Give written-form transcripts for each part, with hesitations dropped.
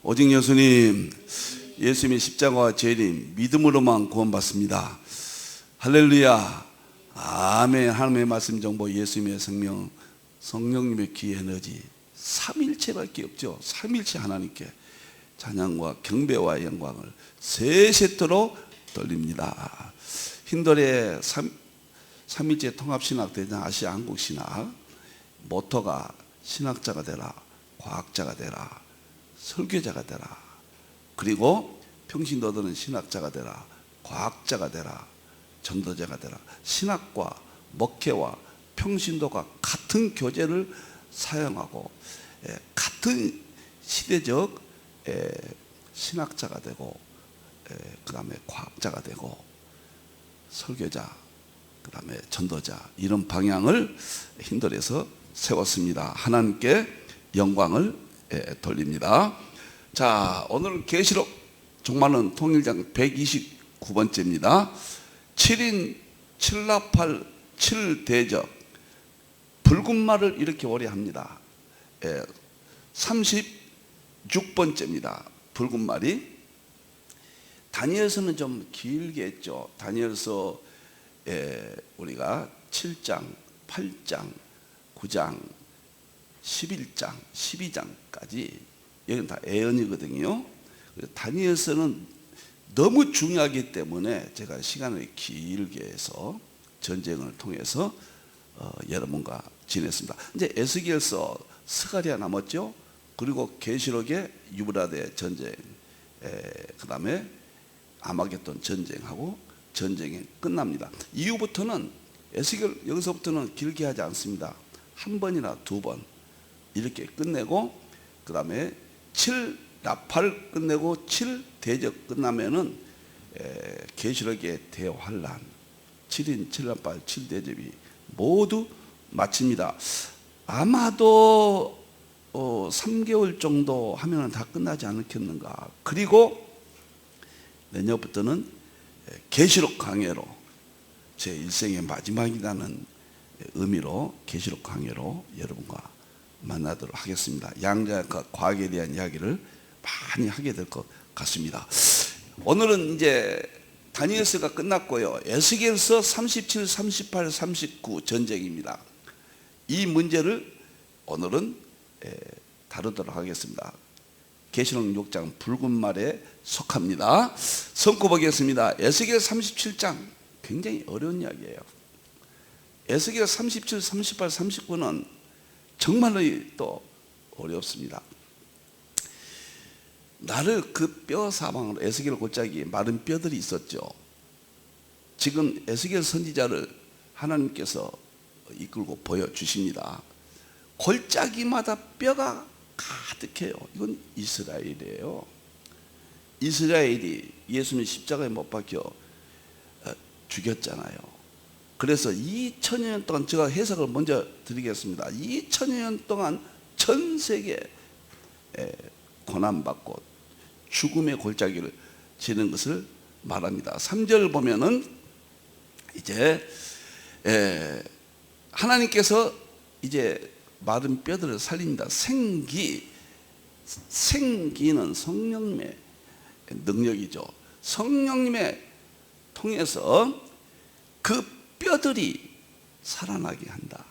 오직 예수님, 예수님의 십자가와 재림, 믿음으로만 구원받습니다. 할렐루야, 아멘. 하나님의 말씀 정보, 예수님의 생명, 성령님의 귀의 에너지, 삼일체밖에 없죠. 삼일체 하나님께 찬양과 경배와 영광을 세세토록 돌립니다. 힌돌의 삼일체 통합신학대장 아시아 한국신학 모토가 신학자가 되라, 과학자가 되라, 설교자가 되라. 그리고 평신도들은 신학자가 되라, 과학자가 되라, 전도자가 되라. 신학과 목회와 평신도가 같은 교재를 사용하고 같은 시대적 신학자가 되고 그 다음에 과학자가 되고 설교자, 그 다음에 전도자, 이런 방향을 힌돌에서 세웠습니다. 하나님께 영광을 돌립니다. 자, 오늘 계시록 종말론 통일장 129번째입니다. 7인 7나팔 7대접, 붉은 말을 이렇게 오래 합니다. 36번째입니다. 붉은 말이. 다니엘서는 좀 길게 했죠. 다니엘서 우리가 7장, 8장, 9장, 11장, 12장까지 여기는 다 애언이거든요. 다니엘서는 너무 중요하기 때문에 제가 시간을 길게 해서 전쟁을 통해서 여러분과 지냈습니다. 이제 에스겔서, 스가랴 남았죠. 그리고 계시록의 유브라데 전쟁, 그 다음에 아마겟돈 전쟁하고 전쟁이 끝납니다. 이후부터는 에스겔, 여기서부터는 길게 하지 않습니다. 한 번이나 두 번 이렇게 끝내고, 그 다음에 7나팔 끝내고 7대접 끝나면은 계시록의 대환란, 7인 7나팔 7대접이 모두 마칩니다. 아마도 3개월 정도 하면 다 끝나지 않겠는가. 그리고 내년부터는 계시록 강해로, 제 일생의 마지막이라는 의미로 계시록 강해로 여러분과 만나도록 하겠습니다. 양자역학 과학에 대한 이야기를 많이 하게 될 것 같습니다. 오늘은 이제 다니엘서가 끝났고요. 에스겔서 37, 38, 39 전쟁입니다. 이 문제를 오늘은 다루도록 하겠습니다. 계시록 6장 붉은 말에 속합니다. 성구 보겠습니다. 에스겔 37장 굉장히 어려운 이야기예요. 에스겔 37, 38, 39는 정말로 또 어렵습니다. 나를 그 뼈 사방으로, 에스겔 골짜기에 마른 뼈들이 있었죠. 지금 에스겔 선지자를 하나님께서 이끌고 보여주십니다. 골짜기마다 뼈가 가득해요. 이건 이스라엘이에요. 이스라엘이 예수님 십자가에 못 박혀 죽였잖아요. 그래서 2000여 년 동안, 제가 해석을 먼저 드리겠습니다. 2000여 년 동안 전 세계에 고난받고 죽음의 골짜기를 지는 것을 말합니다. 3절 보면은 이제 하나님께서 이제 마른 뼈들을 살립니다. 생기는 성령님의 능력이죠. 성령님의 통해서 그 뼈들이 살아나게 한다.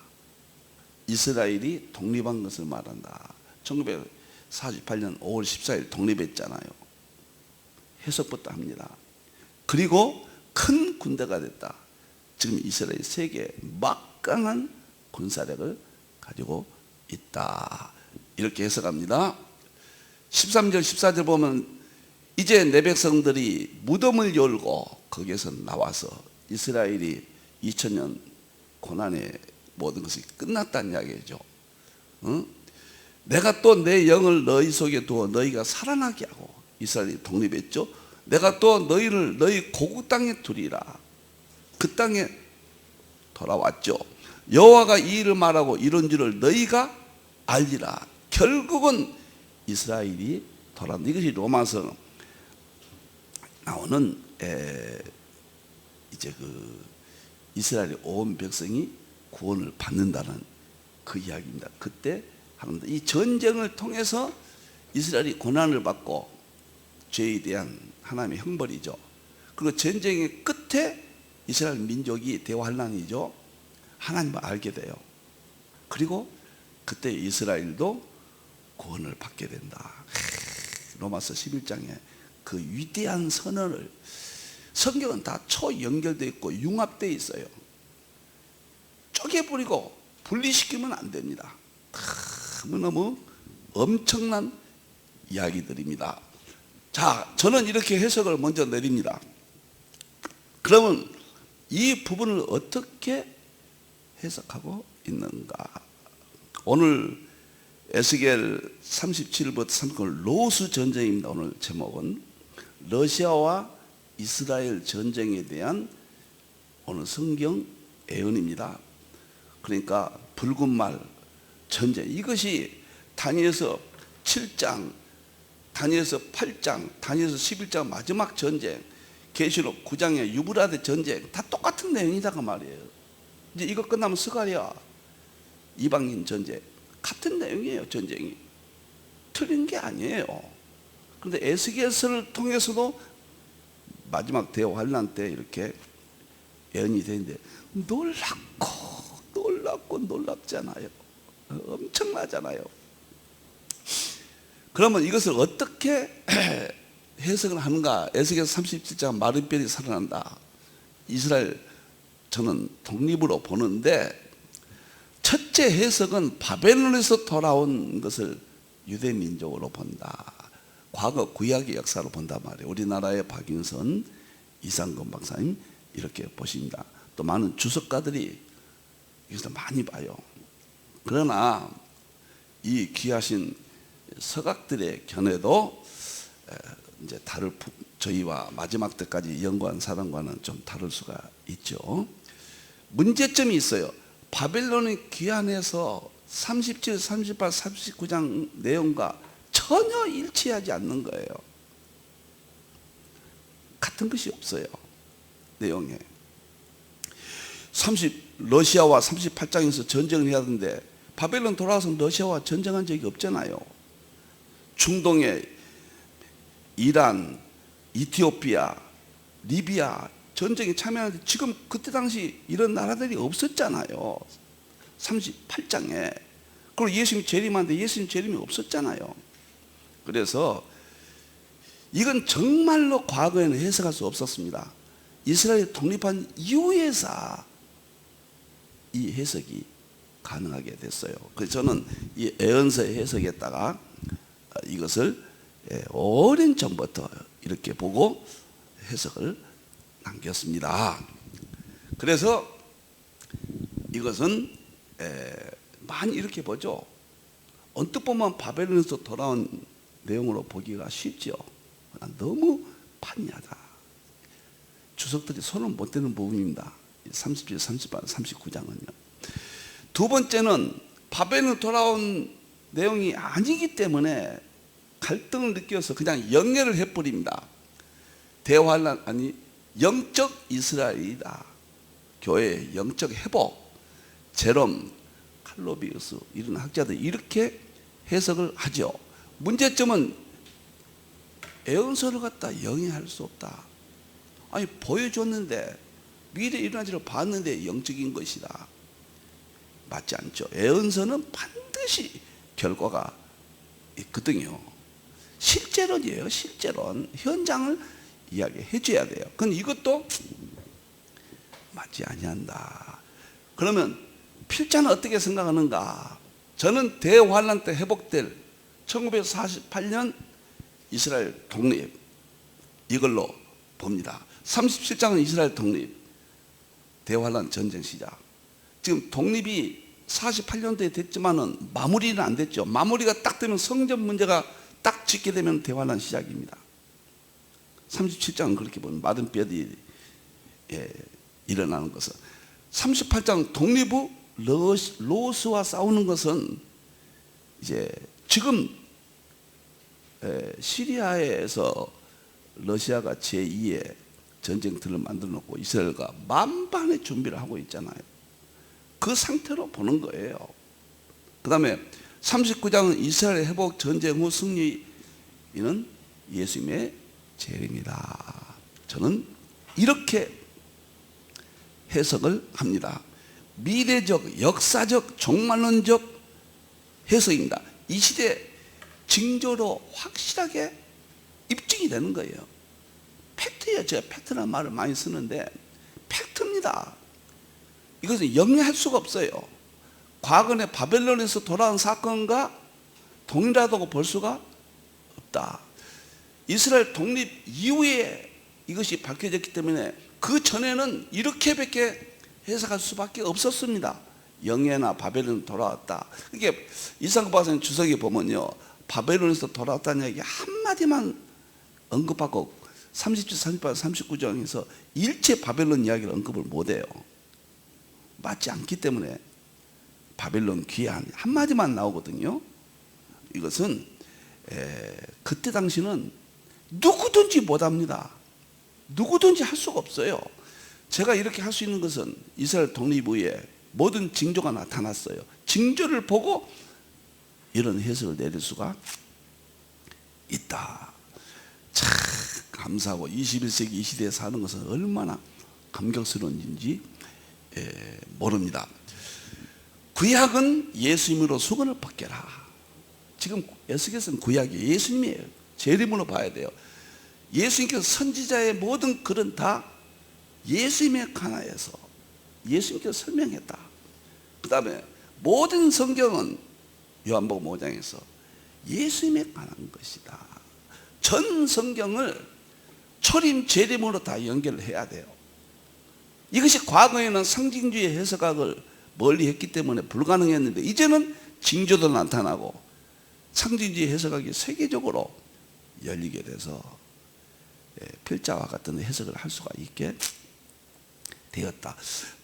이스라엘이 독립한 것을 말한다. 1948년 5월 14일 독립했잖아요. 해석부터 합니다. 그리고 큰 군대가 됐다. 지금 이스라엘 세계 막강한 군사력을 가지고 있다. 이렇게 해석합니다. 13절 14절 보면 이제 내 백성들이 무덤을 열고 거기에서 나와서 이스라엘이 2000년 고난의 모든 것이 끝났다는 이야기죠. 응? 내가 또 내 영을 너희 속에 두어 너희가 살아나게 하고, 이스라엘이 독립했죠. 내가 또 너희를 너희 고국 땅에 두리라. 그 땅에 돌아왔죠. 여호와가 이 일을 말하고 이런 줄을 너희가 알리라. 결국은 이스라엘이 돌아온다. 이것이 로마서 나오는 이제 그 이스라엘의 온 백성이 구원을 받는다는 그 이야기입니다. 그때 합니다. 이 전쟁을 통해서 이스라엘이 고난을 받고 죄에 대한 하나님의 형벌이죠. 그리고 전쟁의 끝에 이스라엘 민족이 대환란이죠. 하나님을 알게 돼요. 그리고 그때 이스라엘도 구원을 받게 된다. 로마서 11장에 그 위대한 선언을, 성경은 다 초연결되어 있고 융합되어 있어요. 쪼개버리고 분리시키면 안 됩니다. 너무너무 엄청난 이야기들입니다. 자, 저는 이렇게 해석을 먼저 내립니다. 그러면 이 부분을 어떻게 해석하고 있는가? 오늘 에스겔 37부터 39절 로스 전쟁입니다. 오늘 제목은 러시아와 이스라엘 전쟁에 대한 오늘 성경 예언입니다. 그러니까 붉은 말 전쟁, 이것이 다니엘서 7장, 다니엘서 8장, 다니엘서 11장 마지막 전쟁, 계시록 9장의 유브라데 전쟁 다 똑같은 내용이다가 말이에요. 이제 이거 끝나면 스가랴 이방인 전쟁 같은 내용이에요. 전쟁이 틀린 게 아니에요. 그런데 에스겔서를 통해서도 마지막 대환란 때 이렇게 예언이 되는데 놀랍잖아요. 엄청나잖아요. 그러면 이것을 어떻게 해석을 하는가? 에스겔 37장 마른별이 살아난다. 이스라엘 저는 독립으로 보는데, 첫째 해석은 바벨론에서 돌아온 것을 유대 민족으로 본다. 과거 구약의 역사로 본단 말이에요. 우리나라의 박인선, 이상근 박사님 이렇게 보십니다. 또 많은 주석가들이 여기서 많이 봐요. 그러나 이 귀하신 서각들의 견해도 이제 저희와 마지막 때까지 연구한 사람과는 좀 다를 수가 있죠. 문제점이 있어요. 바벨론의 귀환에서 37, 38, 39장 내용과 전혀 일치하지 않는 거예요. 같은 것이 없어요. 내용에 러시아와 38장에서 전쟁을 해야 하는데 바벨론 돌아와서 러시아와 전쟁한 적이 없잖아요. 중동의 이란, 이티오피아, 리비아 전쟁에 참여하는데 지금 그때 당시 이런 나라들이 없었잖아요. 38장에. 그리고 예수님 재림하는데 예수님 재림이 없었잖아요. 그래서 이건 정말로 과거에는 해석할 수 없었습니다. 이스라엘이 독립한 이후에서 이 해석이 가능하게 됐어요. 그래서 저는 이 예언서의 해석에다가 이것을 오랜 전부터 이렇게 보고 해석을 남겼습니다. 그래서 이것은 많이 이렇게 보죠. 언뜻 보면 바벨론에서 돌아온 내용으로 보기가 쉽죠. 너무 판이하다. 주석들이 손을 못 대는 부분입니다. 37, 38, 39장은요. 두 번째는 바벨론 돌아온 내용이 아니기 때문에 갈등을 느껴서 그냥 연결을 해버립니다. 대환란 아니 영적 이스라엘이다. 교회의 영적 회복, 제롬, 칼로비우스 이런 학자들이 이렇게 해석을 하죠. 문제점은 예언서를 갖다 영위할 수 없다. 아니 보여줬는데 미래 일어나지를 봤는데 영적인 것이다. 맞지 않죠. 예언서는 반드시 결과가 있거든요. 실제론이에요. 실제론. 현장을 이야기해 줘야 돼요. 그건 이것도 맞지 아니한다. 그러면 필자는 어떻게 생각하는가? 저는 대환란 때 회복될 1948년 이스라엘 독립 이걸로 봅니다. 37장은 이스라엘 독립, 대환란 전쟁 시작. 지금 독립이 48년도에 됐지만은 마무리는 안 됐죠. 마무리가 딱 되면 성전 문제가 딱 짓게 되면 대환란 시작입니다. 37장은 그렇게 보면 마른뼈들이 일어나는 것은 38장 독립 후 로스와 싸우는 것은 이제 지금 시리아에서 러시아가 제2의 전쟁터를 만들어 놓고 이스라엘과 만반의 준비를 하고 있잖아요. 그 상태로 보는 거예요. 그 다음에 39장은 이스라엘 회복 전쟁 후 승리, 이는 예수님의 재림이다. 저는 이렇게 해석을 합니다. 미래적, 역사적, 종말론적 해석입니다. 이 시대 징조로 확실하게 입증이 되는 거예요. 팩트예요. 제가 팩트라는 말을 많이 쓰는데 팩트입니다. 이것은 영리할 수가 없어요. 과거에 바벨론에서 돌아온 사건과 동일하다고 볼 수가 없다. 이스라엘 독립 이후에 이것이 밝혀졌기 때문에 그 전에는 이렇게밖에 해석할 수밖에 없었습니다. 영예나 바벨론 돌아왔다. 이게 이상구 박사님 주석에 보면요, 바벨론에서 돌아왔다는 얘기 한마디만 언급하고 37, 38, 39장에서 일체 바벨론 이야기를 언급을 못해요. 맞지 않기 때문에 바벨론 귀환 한마디만 나오거든요. 이것은 그때 당시는 누구든지 못합니다. 누구든지 할 수가 없어요. 제가 이렇게 할 수 있는 것은 이스라엘 독립 이후에 모든 징조가 나타났어요. 징조를 보고 이런 해석을 내릴 수가 있다. 참 감사하고 21세기 이 시대에 사는 것은 얼마나 감격스러운지 모릅니다. 구약은 예수님으로 수건을 벗겨라. 지금 에스겔서는 구약이 예수님이에요. 재림으로 봐야 돼요. 예수님께서 선지자의 모든 글은 다 예수님에 관하여서 예수님께서 설명했다. 그 다음에 모든 성경은 요한복음 5장에서 예수님에 관한 것이다. 전 성경을 초림 재림으로 다 연결을 해야 돼요. 이것이 과거에는 상징주의 해석학을 멀리 했기 때문에 불가능했는데 이제는 징조도 나타나고 상징주의 해석학이 세계적으로 열리게 돼서 필자와 같은 해석을 할 수가 있게 되었다.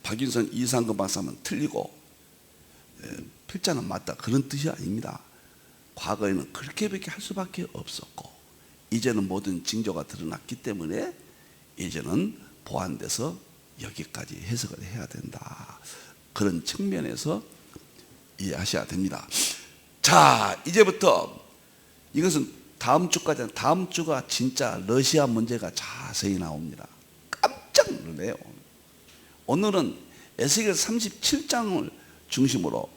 박윤선 이상근 박사는 틀리고 필자는 맞다, 그런 뜻이 아닙니다. 과거에는 그렇게밖에 할 수밖에 없었고 이제는 모든 징조가 드러났기 때문에 이제는 보완돼서 여기까지 해석을 해야 된다. 그런 측면에서 이해하셔야 됩니다. 자, 이제부터 이것은 다음 주까지는, 다음 주가 진짜 러시아 문제가 자세히 나옵니다. 깜짝 놀래요. 오늘은 에스겔 37장을 중심으로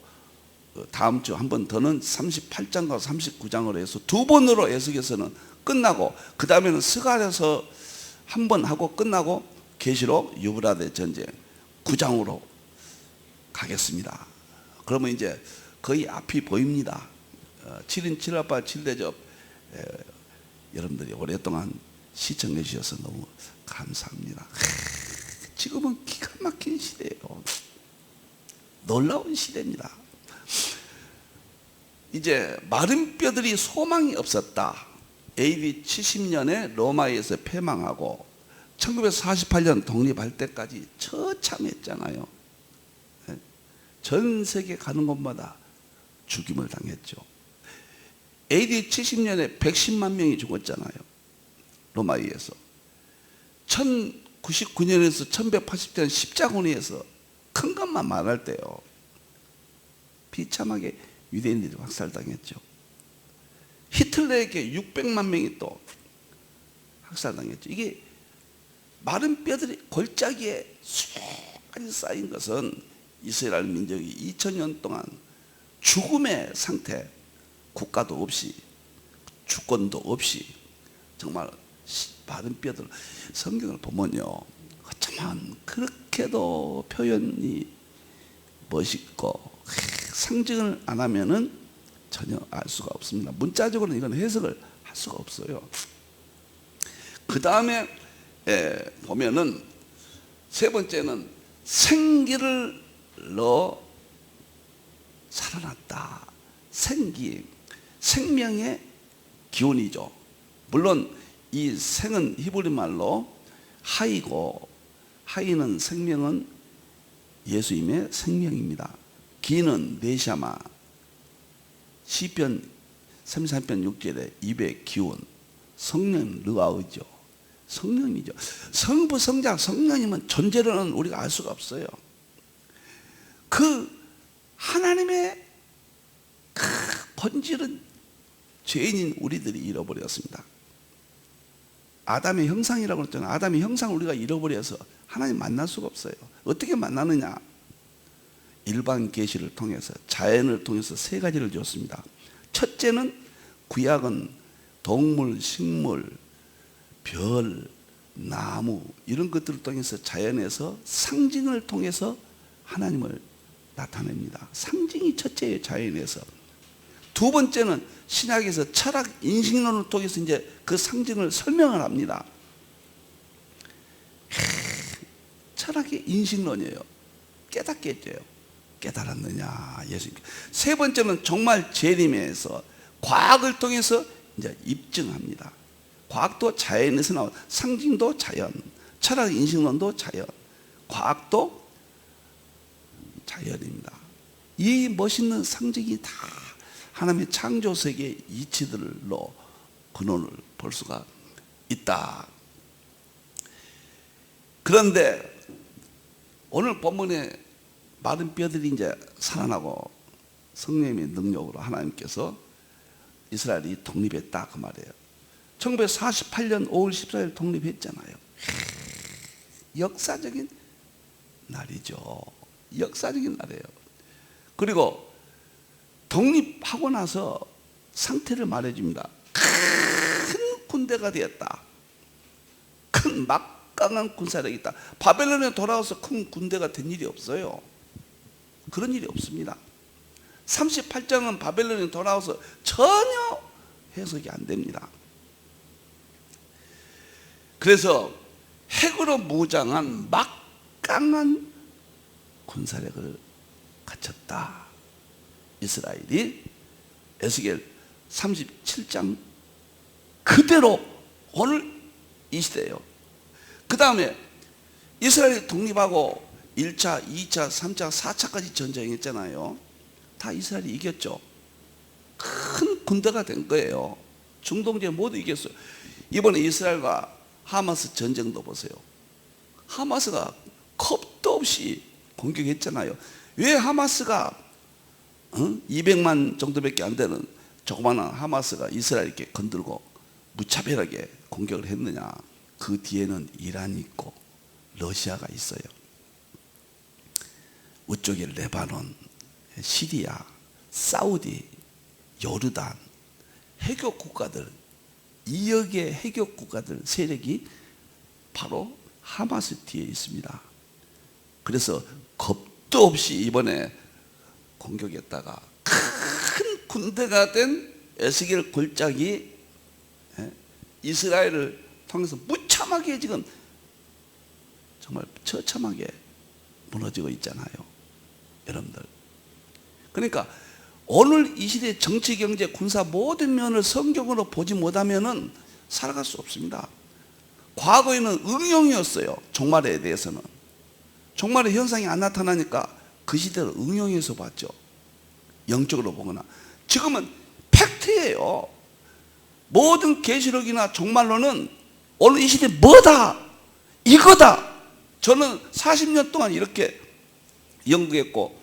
다음 주 한 번 더는 38장과 39장으로 해서 두 번으로 에스겔서는 끝나고 그 다음에는 스가랴서 한 번 하고 끝나고 계시록 유브라데 전쟁 9장으로 가겠습니다. 그러면 이제 거의 앞이 보입니다. 7인 7합발 7대접 여러분들이 오랫동안 시청해 주셔서 너무 감사합니다. 지금은 기가 막힌 시대예요. 놀라운 시대입니다. 이제 마른 뼈들이 소망이 없었다. AD 70년에 로마에서 패망하고 1948년 독립할 때까지 처참했잖아요. 전 세계 가는 곳마다 죽임을 당했죠. AD 70년에 110만 명이 죽었잖아요. 로마에 의해서. 1099년에서 1180년 십자군에서 큰 것만 말할 때요, 비참하게 유대인들이 학살당했죠. 히틀러에게 600만 명이 또 학살당했죠. 이게 마른 뼈들이 골짜기에 수많이 쌓인 것은 이스라엘 민족이 2000년 동안 죽음의 상태, 국가도 없이 주권도 없이 정말 마른 뼈들, 성경을 보면요, 어쩌면 그렇게도 표현이 멋있고 상징을 안 하면은 전혀 알 수가 없습니다. 문자적으로는 이건 해석을 할 수가 없어요. 그 다음에 보면은 세 번째는 생기를 넣어 살아났다. 생기, 생명의 기운이죠. 물론 이 생은 히브리 말로 하이고, 하이는 생명은 예수님의 생명입니다. 기는 네샤마, 시편 33편 6절에 입의 기운, 성령 르아우죠. 성령이죠. 성부, 성자, 성령님은 존재로는 우리가 알 수가 없어요. 그 하나님의 큰 본질은 죄인인 우리들이 잃어버렸습니다. 아담의 형상이라고 했잖아요. 아담의 형상을 우리가 잃어버려서 하나님 만날 수가 없어요. 어떻게 만나느냐? 일반 계시를 통해서, 자연을 통해서 세 가지를 줬습니다. 첫째는 구약은 동물, 식물, 별, 나무 이런 것들을 통해서 자연에서 상징을 통해서 하나님을 나타냅니다. 상징이 첫째예요, 자연에서. 두 번째는 신약에서 철학 인식론을 통해서 이제 그 상징을 설명을 합니다. 철학의 인식론이에요. 깨닫겠죠. 깨달았느냐, 예수님. 세 번째는 정말 재림에서 과학을 통해서 이제 입증합니다. 과학도 자연에서 나온, 상징도 자연, 철학 인식론도 자연, 과학도 자연입니다. 이 멋있는 상징이 다 하나님의 창조 세계의 이치들로 근원을 볼 수가 있다. 그런데 오늘 본문에 마른 뼈들이 이제 살아나고 성령의 능력으로 하나님께서 이스라엘이 독립했다 그 말이에요. 1948년 5월 14일 독립했잖아요. 역사적인 날이죠. 역사적인 날이에요. 그리고 독립하고 나서 상태를 말해줍니다. 큰 군대가 되었다. 큰 막강한 군사력이 있다. 바벨론에 돌아와서 큰 군대가 된 일이 없어요. 그런 일이 없습니다. 38장은 바벨론에 돌아와서 전혀 해석이 안 됩니다. 그래서 핵으로 무장한 막강한 군사력을 갖췄다. 이스라엘이 에스겔 37장 그대로 오늘 이 시대예요. 그 다음에 이스라엘이 독립하고 1차, 2차, 3차, 4차까지 전쟁했잖아요. 다 이스라엘이 이겼죠. 큰 군대가 된 거예요. 중동지에 모두 이겼어요. 이번에 이스라엘과 하마스 전쟁도 보세요. 하마스가 겁도 없이 공격했잖아요. 왜 하마스가 200만 정도밖에 안 되는 조그마한 하마스가 이스라엘께 건들고 무차별하게 공격을 했느냐? 그 뒤에는 이란이 있고 러시아가 있어요. 우쪽에 레바논, 시리아, 사우디, 요르단, 해교 국가들, 2억의 해교 국가들 세력이 바로 하마스 뒤에 있습니다. 그래서 겁도 없이 이번에 공격했다가 큰 군대가 된 에스겔 골짜기 이스라엘을 통해서 무참하게 지금 정말 처참하게 무너지고 있잖아요. 여러분들. 그러니까 오늘 이 시대 정치, 경제, 군사 모든 면을 성경으로 보지 못하면은 살아갈 수 없습니다. 과거에는 응용이었어요. 종말에 대해서는. 종말의 현상이 안 나타나니까 그 시대를 응용해서 봤죠. 영적으로 보거나. 지금은 팩트예요. 모든 계시록이나 종말론은 오늘 이 시대 뭐다? 이거다. 저는 40년 동안 이렇게 연구했고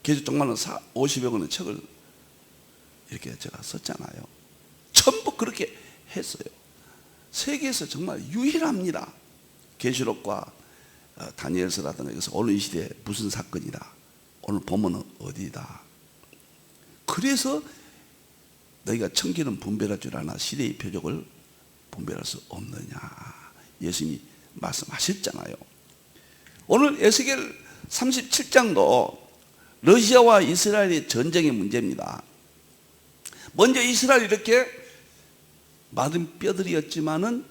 계시록 종말론 50여 권의 책을 이렇게 제가 썼잖아요. 전부 그렇게 했어요. 세계에서 정말 유일합니다. 계시록과 다니엘서라든가 여기서 오늘 이 시대에 무슨 사건이다. 오늘 본문은 어디다. 그래서 너희가 청기는 분별할 줄 아나 시대의 표적을 분별할 수 없느냐. 예수님이 말씀하셨잖아요. 오늘 에스겔 37장도 러시아와 이스라엘의 전쟁의 문제입니다. 먼저 이스라엘이 이렇게 마른 뼈들이었지만은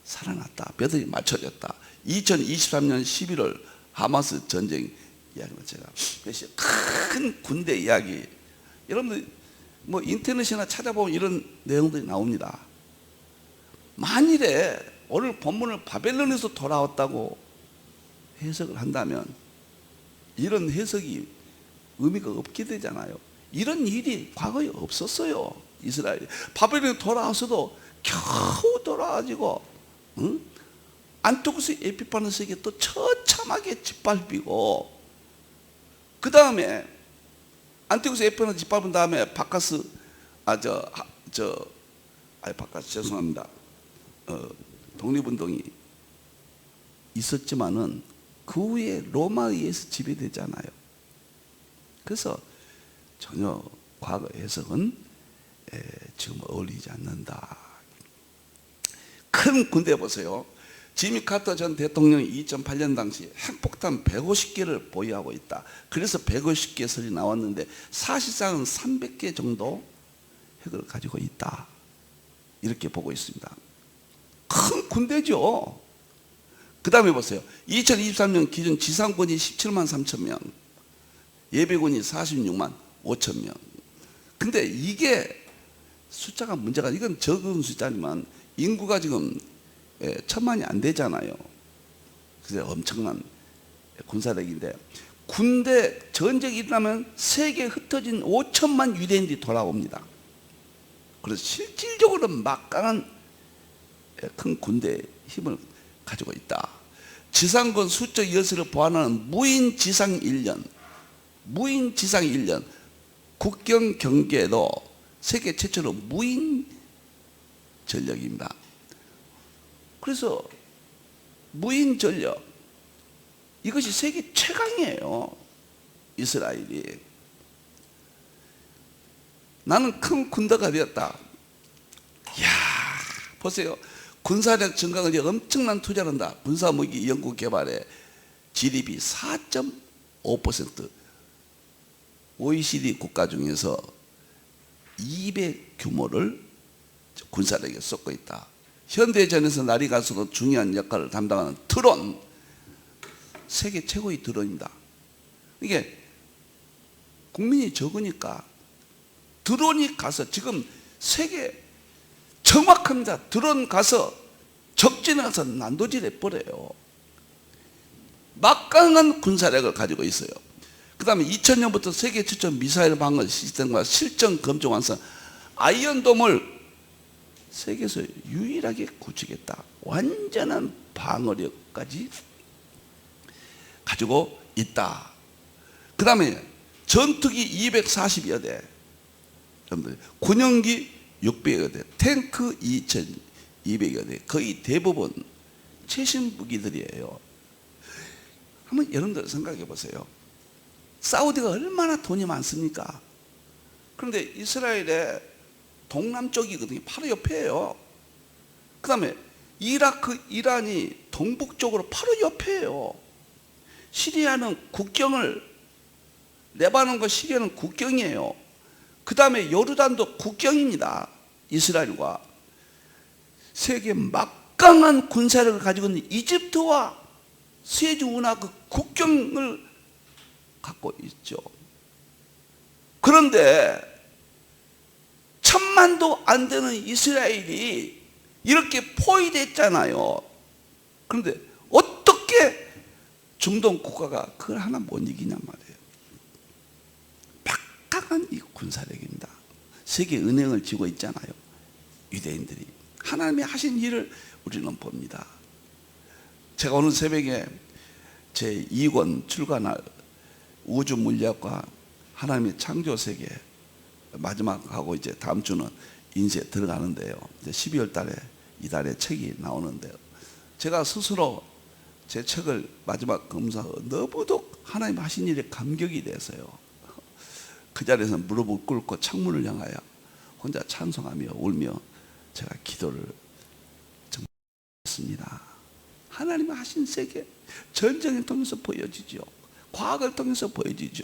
살아났다. 뼈들이 맞춰졌다. 2023년 11월 하마스 전쟁 이야기는 제가 큰 군대 이야기, 여러분들 뭐 인터넷이나 찾아보면 이런 내용들이 나옵니다. 만일에 오늘 본문을 바벨론에서 돌아왔다고 해석을 한다면 이런 해석이 의미가 없게 되잖아요. 이런 일이 과거에 없었어요. 이스라엘이 바벨론에 돌아와서도 겨우 돌아와가지고 안토쿠스 에피파네스에게 또 처참하게 짓밟히고, 그 다음에 안티오쿠스 에페는 짓밟은 다음에 바카스 바카스 죄송합니다. 독립운동이 있었지만은 그 후에 로마에 의해서 지배되잖아요. 그래서 전혀 과거 해석은 지금 어울리지 않는다. 큰 군대 보세요. 지미 카터 전 대통령이 2008년 당시 핵폭탄 150개를 보유하고 있다. 그래서 150개 설이 나왔는데 사실상은 300개 정도 핵을 가지고 있다. 이렇게 보고 있습니다. 큰 군대죠. 그 다음에 보세요. 2023년 기준 지상군이 17만 3천 명, 예비군이 46만 5천 명. 근데 이게 숫자가 문제가, 이건 적은 숫자지만 인구가 지금 1,000만이 안 되잖아요. 그래서 엄청난 군사력인데, 군대 전쟁이 일어나면 세계에 흩어진 5천만 유대인들이 돌아옵니다. 그래서 실질적으로 막강한 큰 군대의 힘을 가지고 있다. 지상군 수적 여세를 보완하는 무인 지상 인련, 국경 경계도 세계 최초로 무인 전력입니다. 그래서 무인 전력, 이것이 세계 최강이에요. 이스라엘이. 나는 큰 군대가 되었다. 이야, 보세요. 군사력 증강을 위해 엄청난 투자를 한다. 군사무기 연구 개발에 GDP 4.5%, OECD 국가 중에서 200 규모를 군사력에 쏟고 있다. 현대전에서 날이 갈수록 중요한 역할을 담당하는 드론, 세계 최고의 드론입니다. 이게 국민이 적으니까 드론이 가서, 지금 세계 정확합니다. 드론 가서 적진에 가서 난도질해 버려요. 막강한 군사력을 가지고 있어요. 그 다음에 2000년부터 세계 최초 미사일 방어 시스템과 실전 검증 완성, 아이언돔을 세계에서 유일하게 구축했다. 완전한 방어력까지 가지고 있다. 그 다음에 전투기 240여 대, 군용기 600여 대, 탱크 2200여 대, 거의 대부분 최신 무기들이에요. 한번 여러분들 생각해 보세요. 사우디가 얼마나 돈이 많습니까? 그런데 이스라엘의 동남쪽이거든요. 바로 옆에요. 그 다음에 이라크, 이란이 동북쪽으로 바로 옆에요. 시리아는 국경을, 레바논과 시리아는 국경이에요. 그 다음에 요르단도 국경입니다. 이스라엘과. 세계 막강한 군사력을 가지고 있는 이집트와 세주 운하 그 국경을 갖고 있죠. 그런데 1,000만도 안 되는 이스라엘이 이렇게 포위됐잖아요. 그런데 어떻게 중동 국가가 그걸 하나 못 이기냔 말이에요. 막강한 이 군사력입니다. 세계 은행을 쥐고 있잖아요. 유대인들이. 하나님이 하신 일을 우리는 봅니다. 제가 오늘 새벽에 제 2권 출간할 우주 물리학과 하나님의 창조 세계 마지막하고 이제 다음 주는 인쇄 들어가는데요. 이제 12월 달에 이달에 책이 나오는데요. 제가 스스로 제 책을 마지막 검사하고 너무도 하나님 하신 일에 감격이 돼서요. 그 자리에서 무릎을 꿇고 창문을 향하여 혼자 찬송하며 울며 제가 기도를 정말 했습니다. 하나님 하신 세계, 전쟁을 통해서 보여지죠. 과학을 통해서 보여지죠.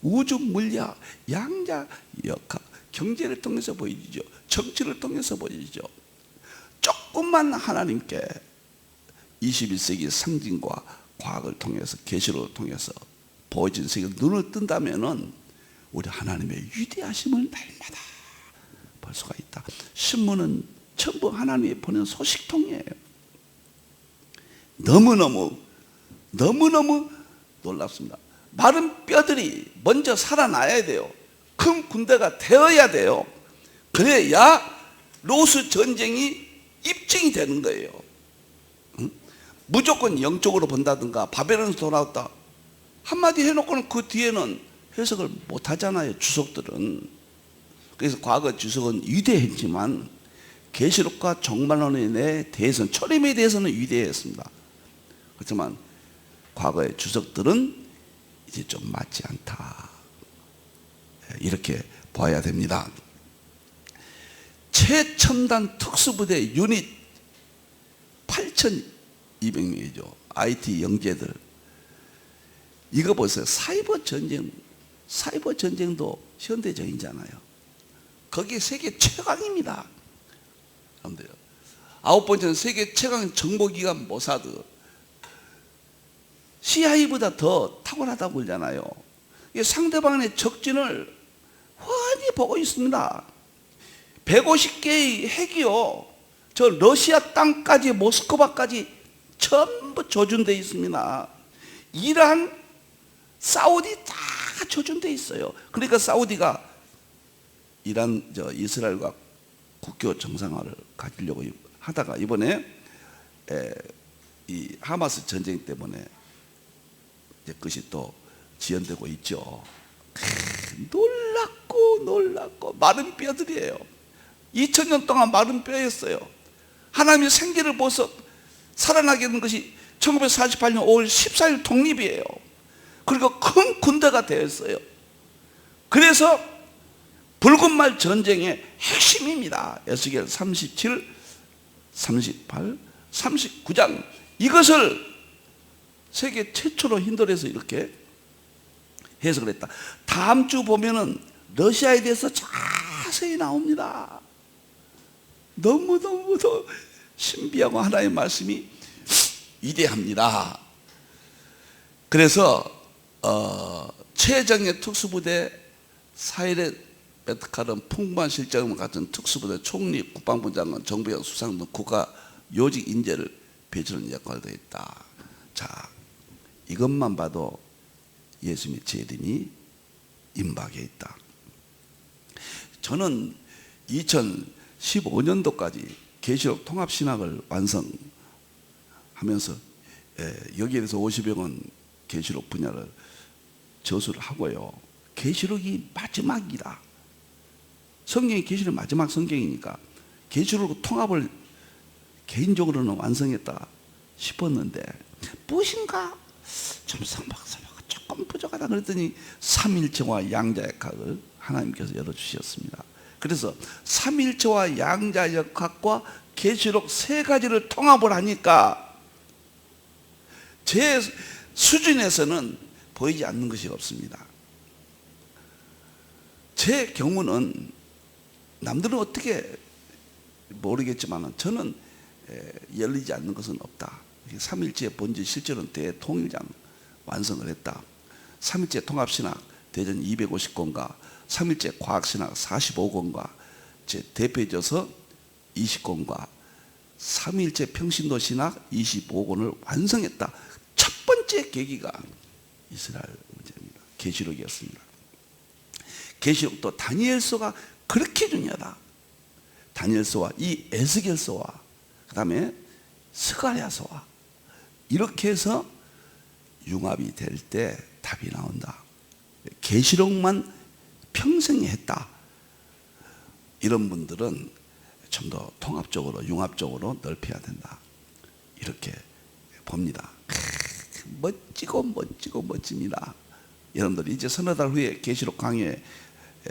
우주 물리학, 양자 역학, 경제를 통해서 보여지죠. 정치를 통해서 보여지죠. 조금만 하나님께 21세기 상징과 과학을 통해서, 계시록을 통해서 보여진 세계를 눈을 뜬다면은 우리 하나님의 위대하심을 날마다 볼 수가 있다. 신문은 전부 하나님이 보낸 소식통이에요. 너무너무 놀랍습니다. 마른 뼈들이 먼저 살아나야 돼요. 큰 군대가 되어야 돼요. 그래야 로스 전쟁이 입증이 되는 거예요. 응? 무조건 영적으로 본다든가 바벨론에서 돌아왔다 한마디 해놓고는 그 뒤에는 해석을 못하잖아요, 주석들은. 그래서 과거 주석은 위대했지만 계시록과 종말론에 대해서는, 초림에 대해서는 위대했습니다. 그렇지만 과거의 주석들은 이제 좀 맞지 않다, 이렇게 봐야 됩니다. 최첨단 특수부대 유닛 8,200명이죠. IT 영재들. 이거 보세요. 사이버 전쟁도 현대전이잖아요. 거기에 세계 최강입니다. 여러분들, 9번째는 세계 최강 정보기관 모사드. CIA보다 더 탁월하다고 그러잖아요. 상대방의 적진을 훤히 보고 있습니다. 150개의 핵이요, 저 러시아 땅까지, 모스크바까지 전부 조준되어 있습니다. 이란, 사우디 다 조준되어 있어요. 그러니까 사우디가 이스라엘과 국교 정상화를 가지려고 하다가 이번에 이 하마스 전쟁 때문에 이제 그것이 또 지연되고 있죠. 놀랍고 마른 뼈들이에요. 2000년 동안 마른 뼈였어요. 하나님의 생기를 보서 살아나게 된 것이 1948년 5월 14일 독립이에요. 그리고 큰 군대가 되었어요. 그래서 붉은 말 전쟁의 핵심입니다. 에스겔 37, 38, 39장. 이것을 세계 최초로 힌두에서 이렇게 해석을 했다. 다음 주 보면은 러시아에 대해서 자세히 나옵니다. 너무너무 더 신비하고 하나의 말씀이 위대합니다. 그래서 최정예 특수부대, 사일의 베트칼은 풍부한 실적을 갖춘 특수부대, 총리, 국방부 장관, 정부의 수상 등 국가 요직 인재를 배치하는 역할을 했다. 자, 이것만 봐도 예수님의 재림이 임박해 있다. 저는 2015년도까지 계시록 통합신학을 완성하면서 여기에 대해서 50여 권 계시록 분야를 저술을 하고요. 계시록이 마지막이다. 성경이 계시록 마지막 성경이니까 계시록 통합을 개인적으로는 완성했다 싶었는데 무엇인가 좀 성박사가 조금 부족하다 그랬더니 삼일체와 양자역학을 하나님께서 열어주셨습니다. 그래서 삼일체와 양자역학과 계시록 세 가지를 통합을 하니까 제 수준에서는 보이지 않는 것이 없습니다. 제 경우는 남들은 어떻게 모르겠지만 저는 열리지 않는 것은 없다. 삼일체의 본질 실제로는 대통일장 완성을 했다. 삼일체 통합신학 대전 250권과 삼일체 과학신학 45권과 제 대표져서 20권과 삼일체 평신도신학 25권을 완성했다. 첫 번째 계기가 이스라엘 문제입니다. 계시록이었습니다. 계시록도 다니엘서가 그렇게 중요하다. 다니엘서와 이 에스겔서와 그 다음에 스가랴서와 이렇게 해서 융합이 될 때 답이 나온다. 계시록만 평생 했다. 이런 분들은 좀 더 통합적으로 융합적으로 넓혀야 된다. 이렇게 봅니다. 멋지고 멋집니다. 여러분들 이제 서너 달 후에 계시록 강의에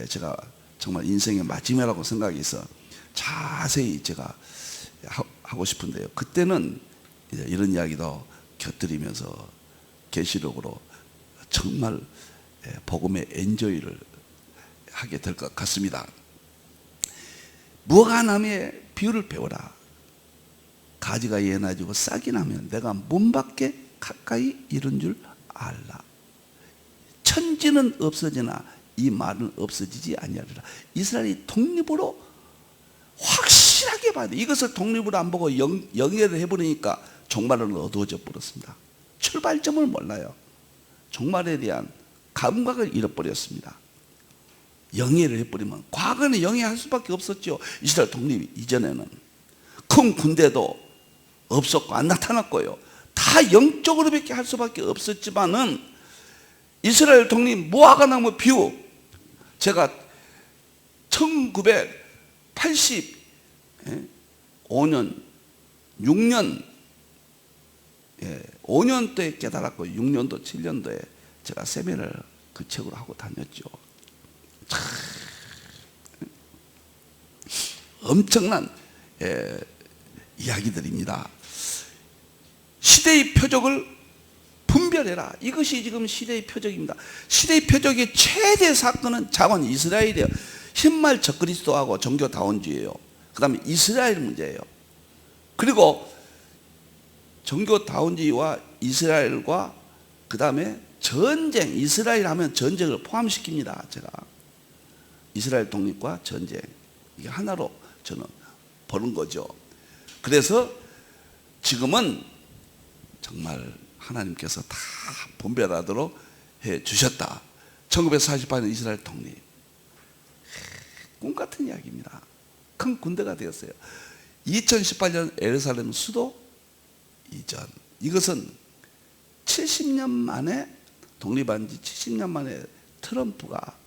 제가 정말 인생의 마지막이라고 생각해서 자세히 제가 하고 싶은데요. 그때는 이제 이런 이야기도 곁들이면서 계시록으로 정말 복음의 엔조이를 하게 될 것 같습니다. 무화과나무의 비유를 배워라. 가지가 예나지고 싹이 나면 내가 문 밖에 가까이 이른 줄 알라. 천지는 없어지나 이 말은 없어지지 아니하리라. 이스라엘이 독립으로 확실하게 봐야 돼. 이것을 독립으로 안 보고 영예를 해버리니까 종말은 어두워져 버렸습니다. 출발점을 몰라요. 종말에 대한 감각을 잃어버렸습니다. 영예를 해버리면 과거는 영예할 수밖에 없었죠. 이스라엘 독립 이전에는 큰 군대도 없었고 안 나타났고요. 다 영적으로밖에 할 수밖에 없었지만은 이스라엘 독립 무화과나무 비유, 제가 1985년 6년 5년도에 깨달았고 6년도 7년도에 제가 세미나를 그 책으로 하고 다녔죠. 참 엄청난 이야기들입니다. 시대의 표적을 분별해라. 이것이 지금 시대의 표적입니다. 시대의 표적의 최대 사건은 자원 이스라엘이에요. 흰말 적그리스도하고 종교다원주의예요. 그 다음에 이스라엘 문제예요. 그리고 종교다원주의와 이스라엘과 그 다음에 전쟁, 이스라엘 하면 전쟁을 포함시킵니다. 제가 이스라엘 독립과 전쟁, 이게 하나로 저는 보는 거죠. 그래서 지금은 정말 하나님께서 다 분별하도록 해 주셨다. 1948년 이스라엘 독립, 꿈 같은 이야기입니다. 큰 군대가 되었어요. 2018년 예루살렘 수도 이전, 이것은 70년 만에, 독립한 지 70년 만에 트럼프가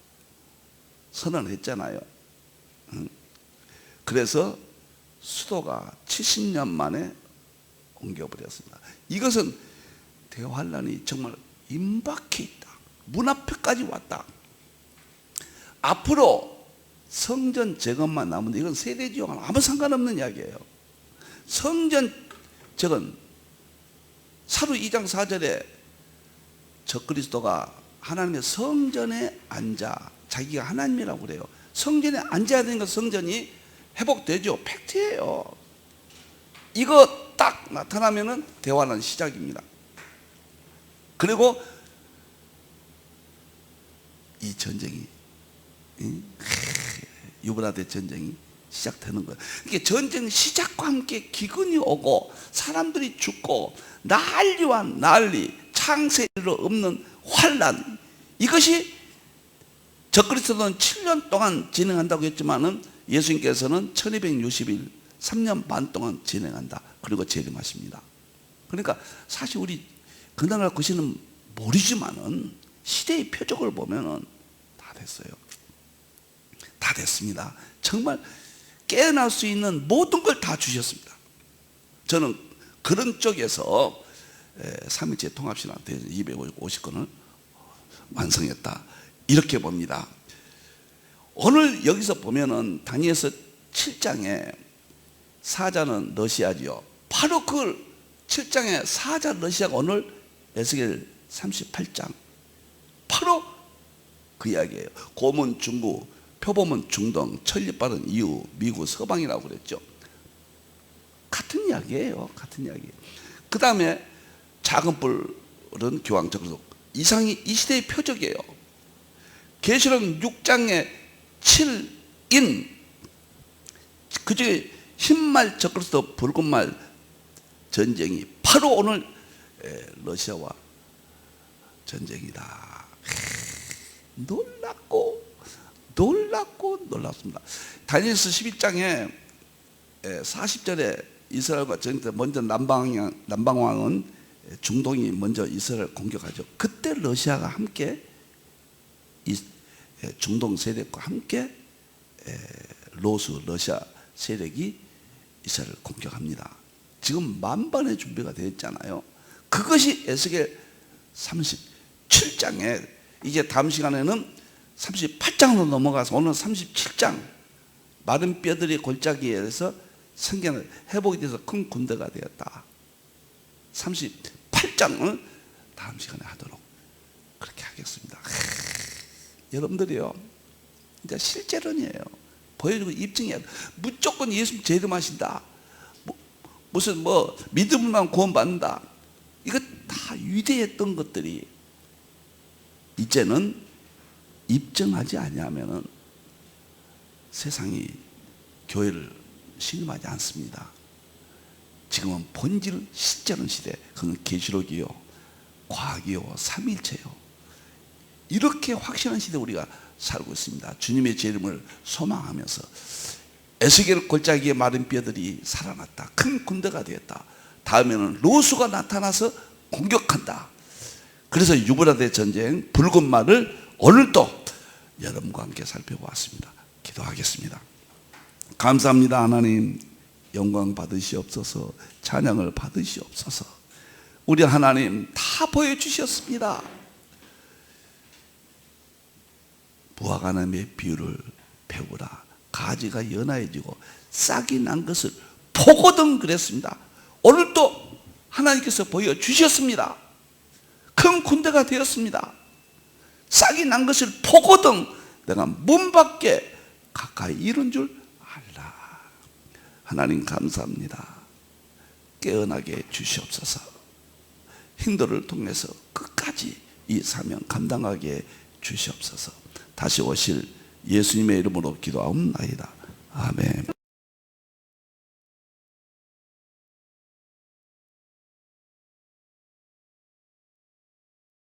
선언했잖아요. 그래서 수도가 70년 만에 옮겨버렸습니다. 이것은 대환란이 정말 임박해 있다. 문 앞에까지 왔다. 앞으로 성전 재건만 남은데, 이건 세대지역과는 아무 상관없는 이야기예요. 성전 재건, 사루 2장 4절에 적그리스도가 하나님의 성전에 앉아, 자기가 하나님이라고 그래요. 성전에 앉아야 되니까 성전이 회복되죠. 팩트예요. 이거 딱 나타나면은 대환란 시작입니다. 그리고 이 전쟁이, 유브라데 전쟁이 시작되는 거예요. 이게 전쟁 시작과 함께 기근이 오고 사람들이 죽고 난리와 난리, 창세로 없는 환란, 이것이 적그리스도는 7년 동안 진행한다고 했지만은 예수님께서는 1260일 3년 반 동안 진행한다. 그리고 재림하십니다. 그러니까 사실 우리 그날 것이는 모르지만은 시대의 표적을 보면은 다 됐어요. 다 됐습니다. 정말 깨어날 수 있는 모든 걸 다 주셨습니다. 저는 그런 쪽에서 3일째 통합신앙 대회에서 250건을 완성했다, 이렇게 봅니다. 오늘 여기서 보면은 다니엘서 7장에 사자는 러시아지요. 바로 그 7장의 사자 러시아가 오늘 에스겔 38장, 바로 그 이야기예요. 고문 중국, 표범은 중동, 천리빠른 이후 미국 서방이라고 그랬죠. 같은 이야기예요. 같은 이야기. 그 다음에 작은 뿔은 교황적으로, 이상이 이 시대의 표적이에요. 계시록 6장에 7인, 그중에 흰말 적그리스도 붉은말 전쟁이 바로 오늘 러시아와 전쟁이다. 놀랍습니다. 다니엘서 11장에 40절에 이스라엘과 전쟁 때 먼저 남방왕은 중동이 먼저 이스라엘을 공격하죠. 그때 러시아가 함께 중동 세력과 함께 로스 러시아 세력이 이스라엘을 공격합니다. 지금 만반의 준비가 되어 있잖아요. 그것이 에스겔 37장에, 이제 다음 시간에는 38장으로 넘어가서 오늘 37장, 마른 뼈들이 골짜기에서 생겨난 회복이 돼서 큰 군대가 되었다. 38장을 다음 시간에 하도록 그렇게 하겠습니다. 여러분들이요, 이제 실제론이에요. 보여주고 입증해야 돼. 무조건 예수님 재림하신다, 무슨 믿음만 구원받는다, 이거 다 위대했던 것들이 이제는 입증하지 아니하면은 세상이 교회를 신임하지 않습니다. 지금은 본질 실제론 시대, 그건 계시록이요, 과학이요, 삼일체요, 이렇게 확실한 시대 우리가 살고 있습니다. 주님의 재림을 소망하면서 에스겔 골짜기의 마른 뼈들이 살아났다. 큰 군대가 되었다. 다음에는 로수가 나타나서 공격한다. 그래서 유브라데 전쟁 붉은 말을 오늘도 여러분과 함께 살펴보았습니다. 기도하겠습니다. 감사합니다. 하나님, 영광 받으시옵소서, 찬양을 받으시옵소서. 우리 하나님 다 보여주셨습니다. 무화과나무의 비유를 배우라. 가지가 연하여지고 싹이 난 것을 보거든 그랬습니다. 오늘도 하나님께서 보여주셨습니다. 큰 군대가 되었습니다. 싹이 난 것을 보거든 내가 문 밖에 가까이 이른 줄 알라. 하나님 감사합니다. 깨어나게 해 주시옵소서. hinder를 통해서 끝까지 이 사명 감당하게 해 주시옵소서. 다시 오실 예수님의 이름으로 기도하옵나이다. 아멘.